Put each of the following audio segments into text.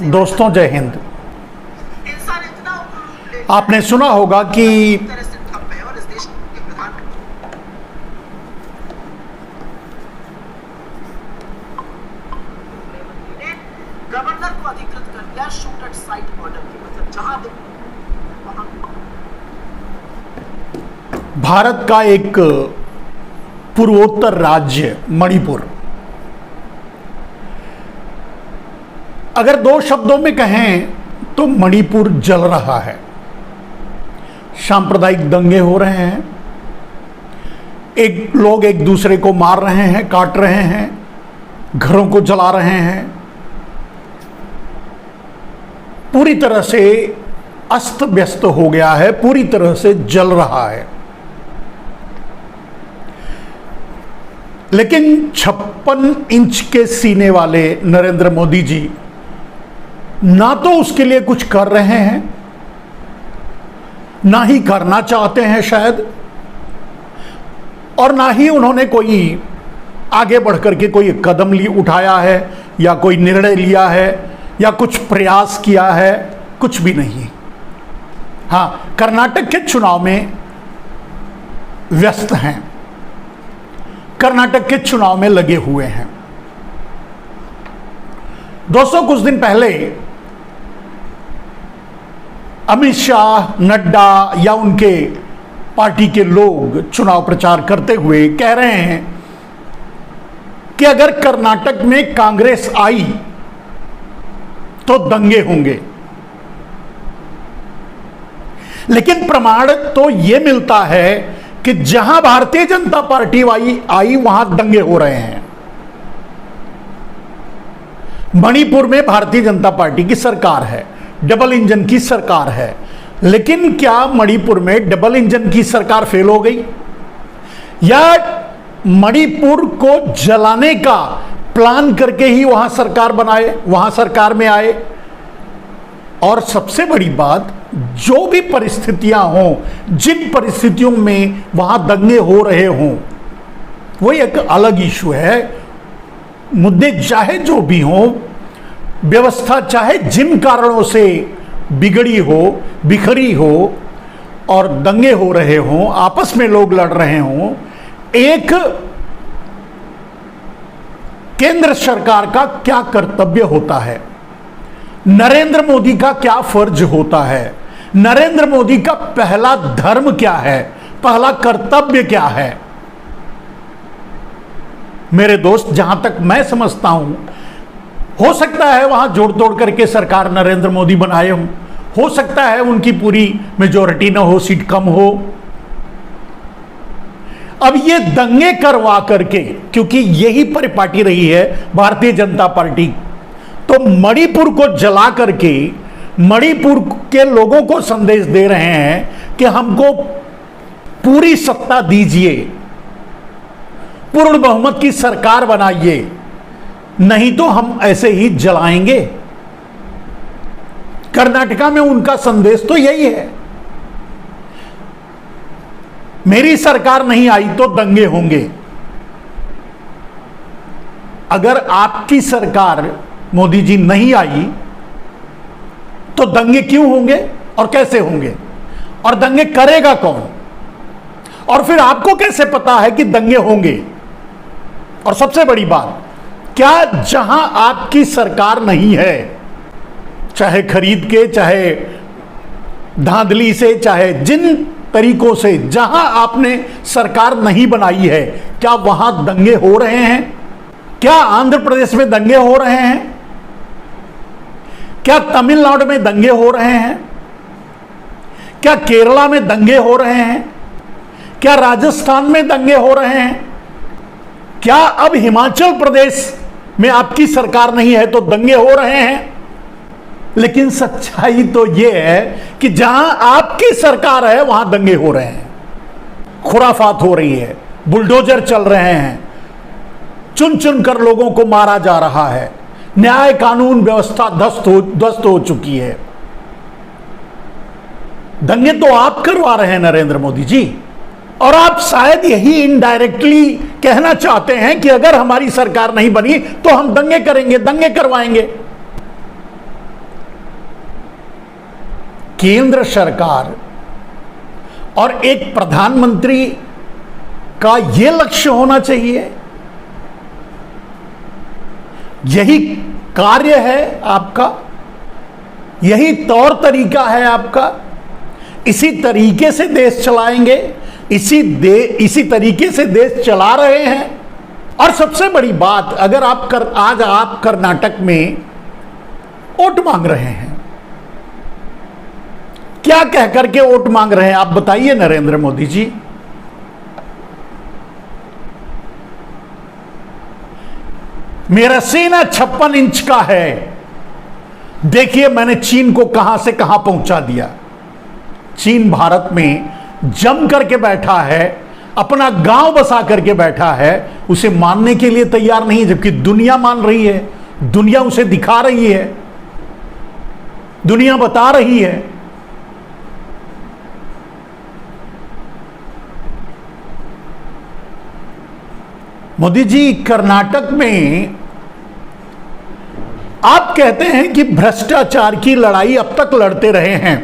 दोस्तों जय हिंद। आपने सुना होगा कि गवर्नर को अधिकृत कर दिया शूट एट साइट ऑर्डर की, मतलब जहां भारत का एक पूर्वोत्तर राज्य मणिपुर, अगर दो शब्दों में कहें तो मणिपुर जल रहा है। सांप्रदायिक दंगे हो रहे हैं, लोग एक दूसरे को मार रहे हैं, काट रहे हैं, घरों को जला रहे हैं, पूरी तरह से अस्त व्यस्त हो गया है, पूरी तरह से जल रहा है। लेकिन 56 इंच के सीने वाले नरेंद्र मोदी जी ना तो उसके लिए कुछ कर रहे हैं, ना ही करना चाहते हैं शायद, और ना ही उन्होंने कोई आगे बढ़कर के कोई कदम उठाया है या कोई निर्णय लिया है या कुछ प्रयास किया है, कुछ भी नहीं। हाँ, कर्नाटक के चुनाव में व्यस्त हैं, कर्नाटक के चुनाव में लगे हुए हैं। दोस्तों, कुछ दिन पहले अमित शाह, नड्डा या उनके पार्टी के लोग चुनाव प्रचार करते हुए कह रहे हैं कि अगर कर्नाटक में कांग्रेस आई तो दंगे होंगे। लेकिन प्रमाण तो यह मिलता है कि जहां भारतीय जनता पार्टी आई वहां दंगे हो रहे हैं। मणिपुर में भारतीय जनता पार्टी की सरकार है, डबल इंजन की सरकार है। लेकिन क्या मणिपुर में डबल इंजन की सरकार फेल हो गई, या मणिपुर को जलाने का प्लान करके ही वहां सरकार बनाए, वहां सरकार में आए? और सबसे बड़ी बात, जो भी परिस्थितियां हों, जिन परिस्थितियों में वहां दंगे हो रहे हों, वो एक अलग इशू है। मुद्दे चाहे जो भी हों, व्यवस्था चाहे जिन कारणों से बिगड़ी हो, बिखरी हो और दंगे हो रहे हों, आपस में लोग लड़ रहे हों, एक केंद्र सरकार का क्या कर्तव्य होता है, नरेंद्र मोदी का क्या फर्ज होता है, नरेंद्र मोदी का पहला धर्म क्या है, पहला कर्तव्य क्या है? मेरे दोस्त, जहां तक मैं समझता हूं, हो सकता है वहां जोड़ तोड़ करके सरकार नरेंद्र मोदी बनाए हो सकता है उनकी पूरी मेजॉरिटी ना हो, सीट कम हो। अब ये दंगे करवा करके, क्योंकि यही परिपाटी रही है भारतीय जनता पार्टी, तो मणिपुर को जला करके मणिपुर के लोगों को संदेश दे रहे हैं कि हमको पूरी सत्ता दीजिए, पूर्ण बहुमत की सरकार बनाइए, नहीं तो हम ऐसे ही जलाएंगे। कर्नाटका में उनका संदेश तो यही है, मेरी सरकार नहीं आई तो दंगे होंगे। अगर आपकी सरकार मोदी जी नहीं आई तो दंगे क्यों होंगे और कैसे होंगे, और दंगे करेगा कौन? और फिर आपको कैसे पता है कि दंगे होंगे? और सबसे बड़ी बात, क्या जहां आपकी सरकार नहीं है, चाहे खरीद के, चाहे धांधली से, चाहे जिन तरीकों से, जहां आपने सरकार नहीं बनाई है, क्या वहां दंगे हो रहे हैं? क्या आंध्र प्रदेश में दंगे हो रहे हैं? क्या तमिलनाडु में दंगे हो रहे हैं? क्या केरला में दंगे हो रहे हैं? क्या राजस्थान में दंगे हो रहे हैं? क्या अब हिमाचल प्रदेश में आपकी सरकार नहीं है तो दंगे हो रहे हैं? लेकिन सच्चाई तो यह है कि जहां आपकी सरकार है वहां दंगे हो रहे हैं, खुराफात हो रही है, बुलडोजर चल रहे हैं, चुन चुन कर लोगों को मारा जा रहा है, न्याय कानून व्यवस्था ध्वस्त हो चुकी है। दंगे तो आप करवा रहे हैं नरेंद्र मोदी जी, और आप शायद यही इनडायरेक्टली कहना चाहते हैं कि अगर हमारी सरकार नहीं बनी तो हम दंगे करेंगे, दंगे करवाएंगे। केंद्र सरकार और एक प्रधानमंत्री का यह लक्ष्य होना चाहिए, यही कार्य है आपका, यही तौर तरीका है आपका, इसी तरीके से देश चलाएंगे, इसी तरीके से देश चला रहे हैं। और सबसे बड़ी बात, अगर आज आप कर्नाटक में वोट मांग रहे हैं, क्या कह करके वोट मांग रहे हैं आप बताइए नरेंद्र मोदी जी। मेरा सीना 56 इंच का है, देखिए मैंने चीन को कहां से कहां पहुंचा दिया। चीन भारत में जम करके बैठा है, अपना गांव बसा करके बैठा है, उसे मानने के लिए तैयार नहीं, जबकि दुनिया मान रही है, दुनिया उसे दिखा रही है, दुनिया बता रही है। मोदी जी, कर्नाटक में आप कहते हैं कि भ्रष्टाचार की लड़ाई अब तक लड़ते रहे हैं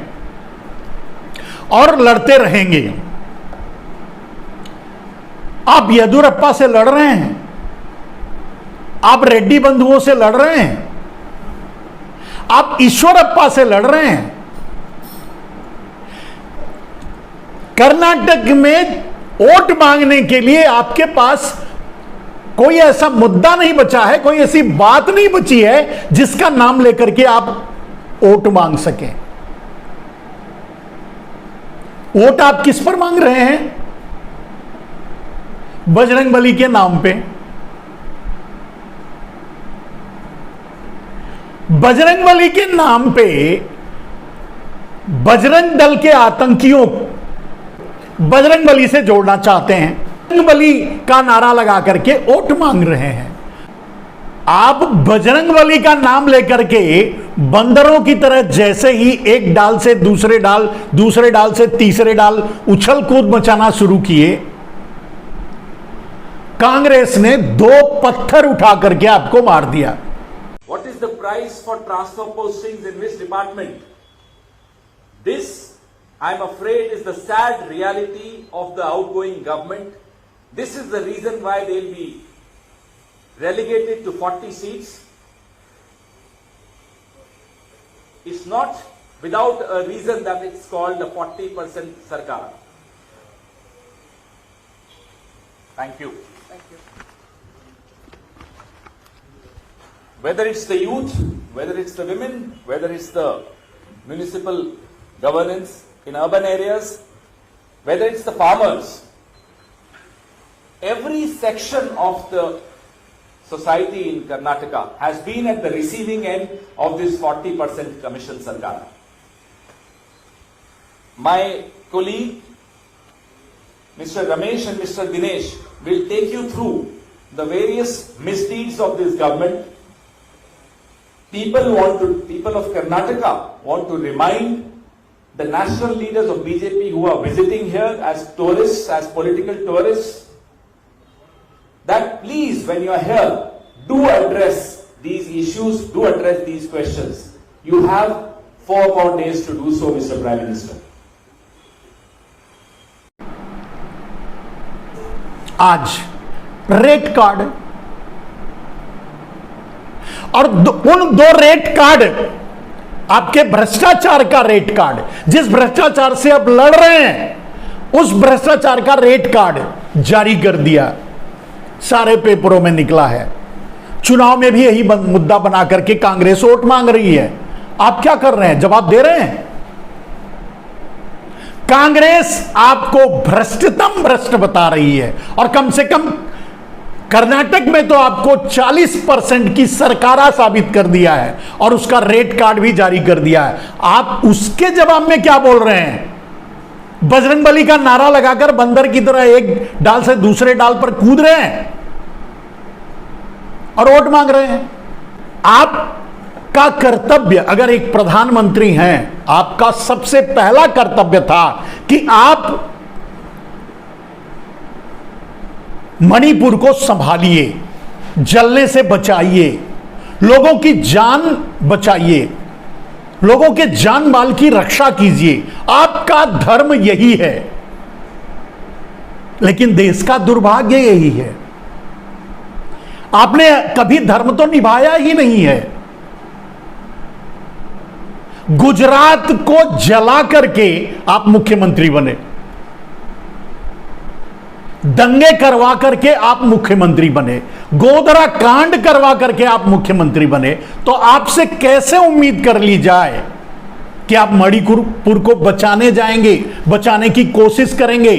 और लड़ते रहेंगे। आप येदुरप्पा से लड़ रहे हैं, आप रेड्डी बंधुओं से लड़ रहे हैं, आप ईश्वरप्पा से लड़ रहे हैं। कर्नाटक में वोट मांगने के लिए आपके पास कोई ऐसा मुद्दा नहीं बचा है, कोई ऐसी बात नहीं बची है जिसका नाम लेकर के आप वोट मांग सकें। वोट आप किस पर मांग रहे हैं? बजरंगबली के नाम पे। बजरंगबली के नाम पे बजरंग दल के आतंकियों बजरंगबली से जोड़ना चाहते हैं, बजरंगबली का नारा लगा करके वोट मांग रहे हैं। आप बजरंगबली का नाम लेकर के बंदरों की तरह जैसे ही एक डाल से दूसरे डाल, दूसरे डाल से तीसरे डाल उछल कूद मचाना शुरू किए, कांग्रेस ने 2 पत्थर उठा करके आपको मार दिया। What is the price for transfer postings in which department? This, I am afraid, is the sad reality of the outgoing government. This is the reason why they will be relegated to 40 seats. It's not without a reason that it's called the 40% Sarkar. Thank you. Whether it's the youth, whether it's the women, whether it's the municipal governance in urban areas, whether it's the farmers, every section of the society in Karnataka has been at the receiving end of this 40% commission Sarkar. My colleague, Mr. Ramesh and Mr. Dinesh, will take you through the various misdeeds of this government. People of Karnataka want to remind the national leaders of BJP who are visiting here as tourists, as political tourists, that please, when you are here, do address these issues, do address these questions. You have 4 more days to do so, Mr. Prime Minister. आज rate card और उन 2 rate card, आपके भ्रष्टाचार का rate card, जिस भ्रष्टाचार से आप लड़ रहे हैं, उस भ्रष्टाचार का रेट कार्ड जारी कर दिया, सारे पेपरों में निकला है। चुनाव में भी यही मुद्दा बना करके कांग्रेस वोट मांग रही है। आप क्या कर रहे हैं? जवाब दे रहे हैं? कांग्रेस आपको भ्रष्टतम भ्रष्ट बता रही है और कम से कम कर्नाटक में तो आपको 40% की सरकारा साबित कर दिया है और उसका रेट कार्ड भी जारी कर दिया है। आप उसके जवाब में क्या बोल रहे हैं? बजरंगबली का नारा लगाकर बंदर की तरह एक डाल से दूसरे डाल पर कूद रहे हैं और वोट मांग रहे हैं। आपका कर्तव्य, अगर एक प्रधानमंत्री हैं, आपका सबसे पहला कर्तव्य था कि आप मणिपुर को संभालिए, जलने से बचाइए, लोगों की जान बचाइए। लोगों के जान माल की रक्षा कीजिए, आपका धर्म यही है। लेकिन देश का दुर्भाग्य यही है, आपने कभी धर्म तो निभाया ही नहीं है। गुजरात को जला करके आप मुख्यमंत्री बने, दंगे करवा करके आप मुख्यमंत्री बने, गोधरा कांड करवा करके आप मुख्यमंत्री बने। तो आपसे कैसे उम्मीद कर ली जाए कि आप मणिपुर को बचाने जाएंगे, बचाने की कोशिश करेंगे?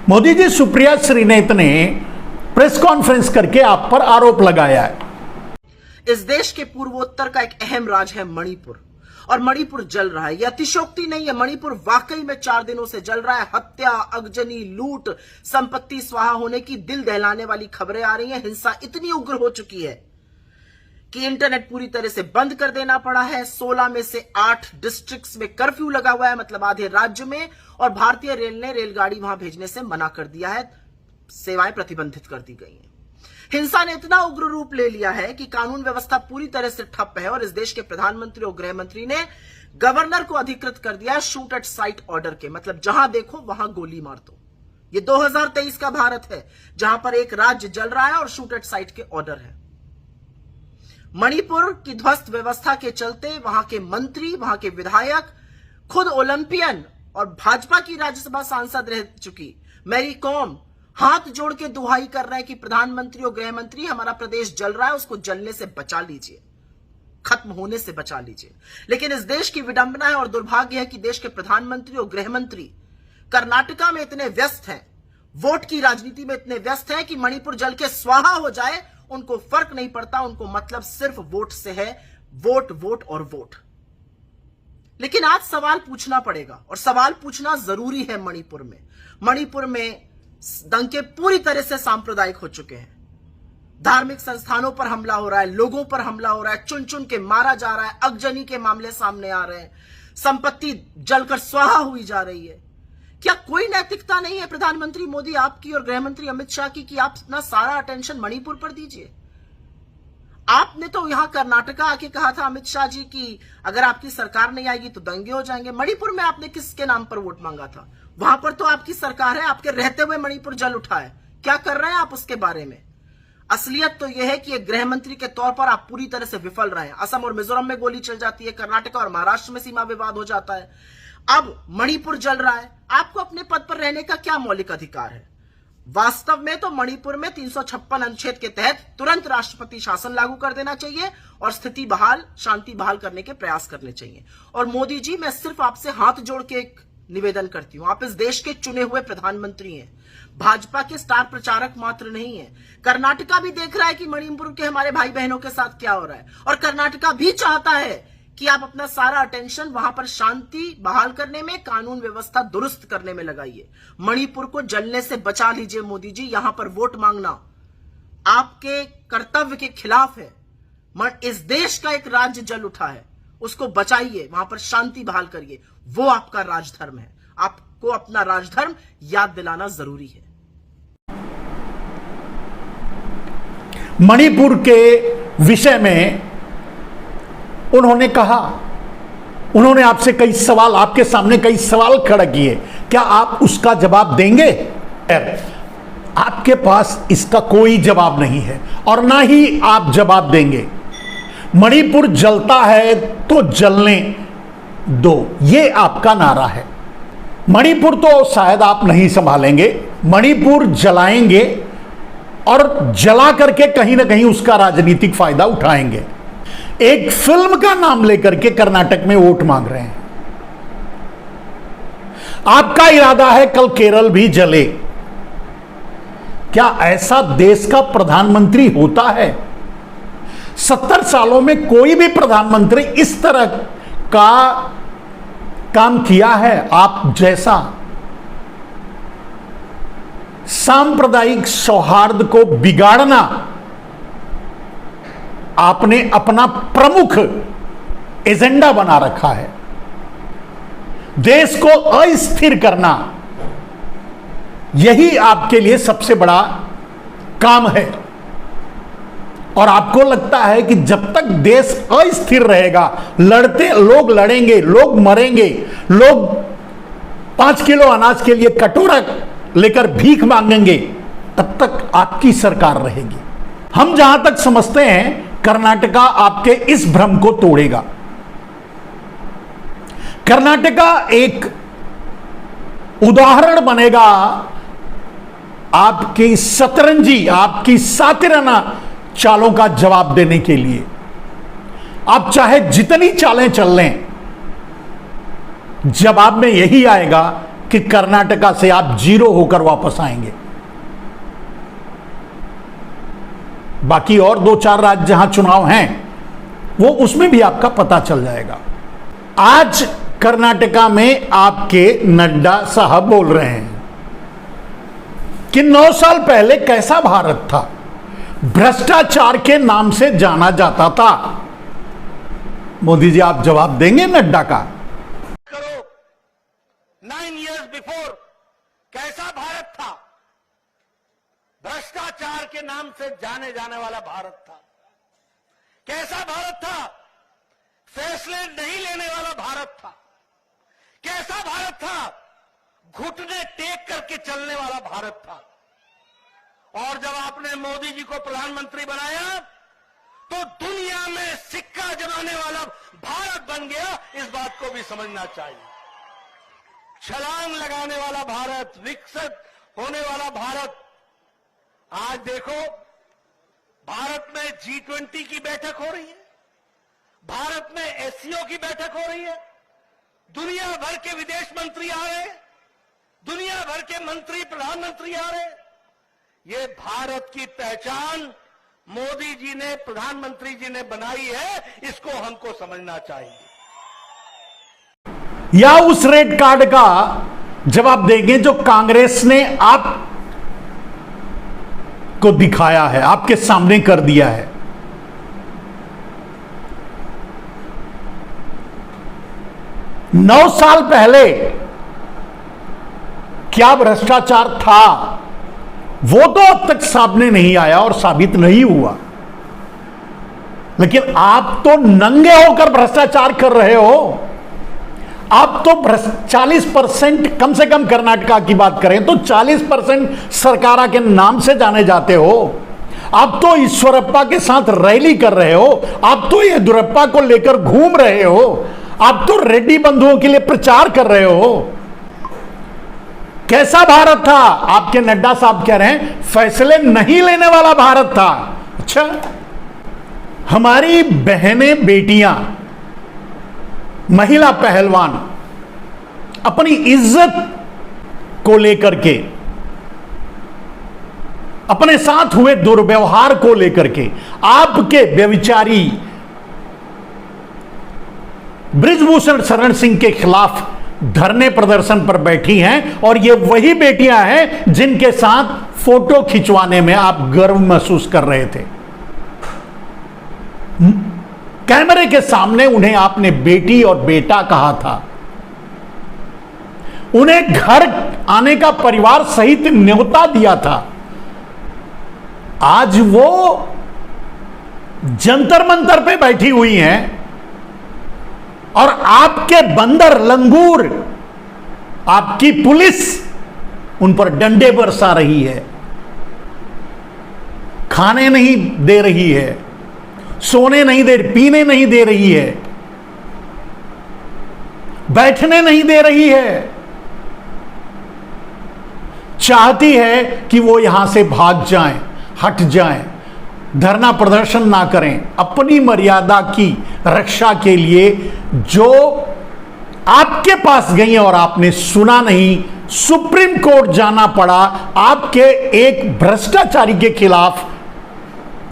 मोदी जी, सुप्रिया श्रीनेत ने प्रेस कॉन्फ्रेंस करके आप पर आरोप लगाया है। इस देश के पूर्वोत्तर का एक अहम राज्य है मणिपुर, और मणिपुर जल रहा है। यह अतिशयोक्ति नहीं है, मणिपुर वाकई में 4 दिनों से जल रहा है। हत्या, अगजनी, लूट, संपत्ति स्वाहा होने की दिल दहलाने वाली खबरें आ रही हैं। हिंसा इतनी उग्र हो चुकी है कि इंटरनेट पूरी तरह से बंद कर देना पड़ा है। 16 में से 8 डिस्ट्रिक्ट्स में कर्फ्यू लगा हुआ है, मतलब आधे राज्य में, और भारतीय रेल ने रेलगाड़ी वहां भेजने से मना कर दिया है, सेवाएं प्रतिबंधित कर दी गई हैं। हिंसा ने इतना उग्र रूप ले लिया है कि कानून व्यवस्था पूरी तरह से ठप है, और इस देश के प्रधानमंत्री और गृह मंत्री ने गवर्नर को अधिकृत कर दिया शूट एट साइट ऑर्डर के, मतलब जहां देखो वहां गोली मार दो। ये 2023 का भारत है, जहां पर एक राज्य जल रहा है और शूट एट साइट के ऑर्डर है। मणिपुर की ध्वस्त व्यवस्था के चलते वहां के मंत्री, वहां के विधायक, खुद ओलंपियन और भाजपा की राज्यसभा सांसद रह चुकी मैरी कॉम हाथ जोड़ के दुहाई कर रहे हैं कि प्रधानमंत्री और गृह मंत्री, हमारा प्रदेश जल रहा है, उसको जलने से बचा लीजिए, खत्म होने से बचा लीजिए। लेकिन इस देश की विडंबना है और दुर्भाग्य है कि देश के प्रधानमंत्री और गृह मंत्री कर्नाटका में इतने व्यस्त हैं, वोट की राजनीति में इतने व्यस्त हैं कि मणिपुर जल के स्वाहा हो जाए उनको फर्क नहीं पड़ता। उनको मतलब सिर्फ वोट से है, वोट वोट और वोट। लेकिन आज सवाल पूछना पड़ेगा, और सवाल पूछना जरूरी है। मणिपुर में दंगे पूरी तरह से सांप्रदायिक हो चुके हैं। धार्मिक संस्थानों पर हमला हो रहा है, लोगों पर हमला हो रहा है, चुन चुन के मारा जा रहा है, अगजनी के मामले सामने आ रहे हैं, संपत्ति जलकर स्वाहा हुई जा रही है। क्या कोई नैतिकता नहीं है प्रधानमंत्री मोदी आपकी और गृह मंत्री अमित शाह की कि आप अपना सारा अटेंशन मणिपुर पर दीजिए? आपने तो यहां कर्नाटका आके कहा था अमित शाह जी की अगर आपकी सरकार नहीं आएगी तो दंगे हो जाएंगे। मणिपुर में आपने किसके नाम पर वोट मांगा था? वहां पर तो आपकी सरकार है, आपके रहते हुए मणिपुर जल उठा है। क्या कर रहे हैं आप उसके बारे में? असलियत तो यह है कि एक गृह मंत्री के तौर पर आप पूरी तरह से विफल रहे हैं। असम और मिजोरम में गोली चल जाती है, कर्नाटका और महाराष्ट्र में सीमा विवाद हो जाता है, अब मणिपुर जल रहा है। आपको अपने पद पर रहने का क्या मौलिक अधिकार है? वास्तव में तो मणिपुर में 356 अनुच्छेद के तहत तुरंत राष्ट्रपति शासन लागू कर देना चाहिए और स्थिति बहाल, शांति बहाल करने के प्रयास करने चाहिए। और मोदी जी, मैं सिर्फ आपसे हाथ जोड़ के एक निवेदन करती हूं, आप इस देश के चुने हुए प्रधानमंत्री हैं, भाजपा के स्टार प्रचारक मात्र नहीं है। कर्नाटका भी देख रहा है कि मणिपुर के हमारे भाई बहनों के साथ क्या हो रहा है, और कर्नाटका भी चाहता है कि आप अपना सारा अटेंशन वहां पर शांति बहाल करने में, कानून व्यवस्था दुरुस्त करने में लगाइए। मणिपुर को जलने से बचा लीजिए मोदी जी। यहां पर वोट मांगना आपके कर्तव्य के खिलाफ है। इस देश का एक राज्य जल उठा है, उसको बचाइए, वहां पर शांति बहाल करिए, वो आपका राजधर्म है। आपको अपना राजधर्म याद दिलाना जरूरी है। मणिपुर के विषय में उन्होंने कहा, उन्होंने आपसे कई सवाल, आपके सामने कई सवाल खड़ा किए, क्या आप उसका जवाब देंगे? आपके पास इसका कोई जवाब नहीं है और ना ही आप जवाब देंगे। मणिपुर जलता है तो जलने दो, ये आपका नारा है। मणिपुर तो शायद आप नहीं संभालेंगे, मणिपुर जलाएंगे और जला करके कहीं ना कहीं उसका राजनीतिक फायदा उठाएंगे। एक फिल्म का नाम लेकर के कर्नाटक में वोट मांग रहे हैं। आपका इरादा है कल केरल भी जले। क्या ऐसा देश का प्रधानमंत्री होता है? 70 सालों में कोई भी प्रधानमंत्री इस तरह का काम किया है आप जैसा? सांप्रदायिक सौहार्द को बिगाड़ना आपने अपना प्रमुख एजेंडा बना रखा है। देश को अस्थिर करना, यही आपके लिए सबसे बड़ा काम है। और आपको लगता है कि जब तक देश अस्थिर रहेगा, लोग लड़ेंगे, लोग मरेंगे, लोग 5 किलो अनाज के लिए कटोरा लेकर भीख मांगेंगे, तब तक आपकी सरकार रहेगी। हम जहां तक समझते हैं कर्नाटका आपके इस भ्रम को तोड़ेगा। कर्नाटका एक उदाहरण बनेगा आपकी सतरंजी, आपकी सातिराना चालों का जवाब देने के लिए। आप चाहे जितनी चालें चल लें, जवाब में यही आएगा कि कर्नाटका से आप जीरो होकर वापस आएंगे। बाकी और 2-4 राज्य जहां चुनाव हैं, वो उसमें भी आपका पता चल जाएगा। आज कर्नाटका में आपके नड्डा साहब बोल रहे हैं कि 9 साल पहले कैसा भारत था, भ्रष्टाचार के नाम से जाना जाता था। मोदी जी, आप जवाब देंगे नड्डा का? करो 9 years बिफोर कैसा भारत था? भ्रष्टाचार के नाम से जाने जाने वाला भारत था। कैसा भारत था? फैसले नहीं लेने वाला भारत था। कैसा भारत था? घुटने टेक करके चलने वाला भारत था। और जब आपने मोदी जी को प्रधानमंत्री बनाया तो दुनिया में सिक्का जमाने वाला भारत बन गया। इस बात को भी समझना चाहिए। छलांग लगाने वाला भारत, विकसित होने वाला भारत। आज देखो, भारत में G20 की बैठक हो रही है, भारत में SCO की बैठक हो रही है, दुनिया भर के विदेश मंत्री आ रहे हैं, दुनिया भर के मंत्री प्रधानमंत्री आ रहे हैं। ये भारत की पहचान मोदी जी ने, प्रधानमंत्री जी ने बनाई है, इसको हमको समझना चाहिए। या उस रेड कार्ड का जवाब देंगे जो कांग्रेस ने आप को दिखाया है, आपके सामने कर दिया है। नौ साल पहले क्या भ्रष्टाचार था, वो तो अब तक सामने नहीं आया और साबित नहीं हुआ। लेकिन आप तो नंगे होकर भ्रष्टाचार कर रहे हो। आप तो 40% कम से कम कर्नाटका की बात करें तो 40% सरकारा के नाम से जाने जाते हो। आप तो ईश्वरप्पा के साथ रैली कर रहे हो। आप तो येदियुरप्पा को लेकर घूम रहे हो। आप तो रेड्डी बंधुओं के लिए प्रचार कर रहे हो। कैसा भारत था? आपके नड्डा साहब कह रहे हैं फैसले नहीं लेने वाला भारत था। अच्छा, हमारी बहनें, बेटियां, महिला पहलवान अपनी इज्जत को लेकर के, अपने साथ हुए दुर्व्यवहार को लेकर के आपके व्यभिचारी बृजभूषण शरण सिंह के खिलाफ धरने प्रदर्शन पर बैठी हैं। और ये वही बेटियां हैं जिनके साथ फोटो खिंचवाने में आप गर्व महसूस कर रहे थे। कैमरे के सामने उन्हें आपने बेटी और बेटा कहा था। उन्हें घर आने का परिवार सहित न्योता दिया था। आज वो जंतर मंतर पे बैठी हुई हैं और आपके बंदर, लंगूर, आपकी पुलिस उन पर डंडे बरसा रही है, खाने नहीं दे रही है, सोने नहीं दे, पीने नहीं दे रही है, बैठने नहीं दे रही है। चाहती है कि वो यहां से भाग जाएं, हट जाएं, धरना प्रदर्शन ना करें। अपनी मर्यादा की रक्षा के लिए जो आपके पास गई और आपने सुना नहीं, सुप्रीम कोर्ट जाना पड़ा आपके एक भ्रष्टाचारी के खिलाफ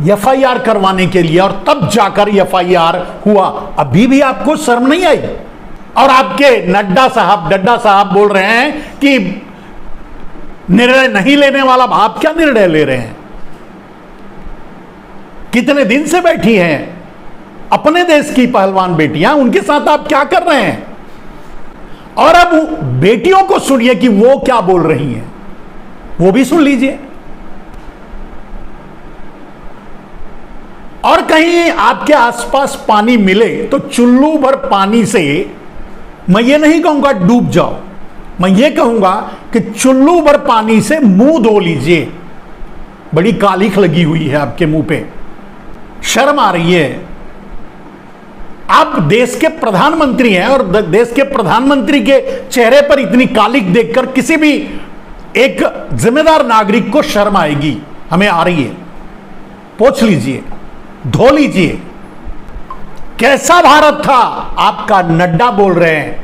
एफआईआर करवाने के लिए, और तब जाकर एफआईआर हुआ। अभी भी आपको शर्म नहीं आई? और आपके डड्डा साहब बोल रहे हैं कि निर्णय नहीं लेने वाला। आप क्या निर्णय ले रहे हैं? कितने दिन से बैठी हैं अपने देश की पहलवान बेटियां, उनके साथ आप क्या कर रहे हैं? और अब बेटियों को सुनिए कि वो क्या बोल रही हैं, वो भी सुन लीजिए। और कहीं आपके आसपास पानी मिले तो चुल्लू भर पानी से, मैं ये नहीं कहूंगा डूब जाओ, मैं ये कहूंगा कि चुल्लू भर पानी से मुंह धो लीजिए। बड़ी कालिख लगी हुई है आपके मुंह पे, शर्म आ रही है। आप देश के प्रधानमंत्री हैं और देश के प्रधानमंत्री के चेहरे पर इतनी कालिख देखकर किसी भी एक जिम्मेदार नागरिक को शर्म आएगी। हमें आ रही है। पोंछ लीजिए, धो लीजिए। कैसा भारत था आपका? नड्डा बोल रहे हैं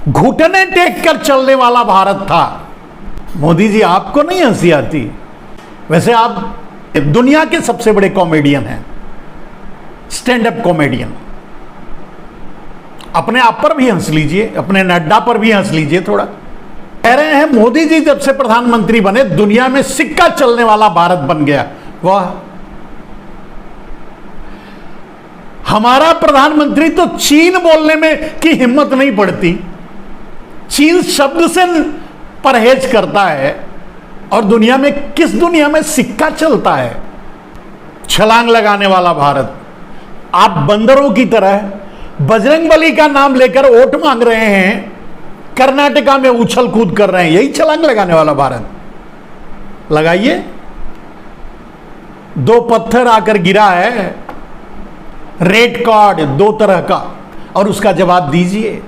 घुटने टेक कर चलने वाला भारत था। मोदी जी आपको नहीं हंसी आती? वैसे आप दुनिया के सबसे बड़े कॉमेडियन हैं, स्टैंड अप कॉमेडियन। अपने आप पर भी हंस लीजिए, अपने नड्डा पर भी हंस लीजिए थोड़ा। कह रहे हैं मोदी जी जब से प्रधानमंत्री बने दुनिया में सिक्का चलने वाला भारत बन गया। वाह, हमारा प्रधानमंत्री तो चीन बोलने में की हिम्मत नहीं पड़ती, चीन शब्द से परहेज करता है, और दुनिया में किस दुनिया में सिक्का चलता है? छलांग लगाने वाला भारत। आप बंदरों की तरह बजरंगबली का नाम लेकर वोट मांग रहे हैं, कर्नाटका में उछल कूद कर रहे हैं, यही छलांग लगाने वाला भारत। लगाइए। 2 पत्थर आकर गिरा है, रेड कार्ड 2 तरह का, और उसका जवाब दीजिए।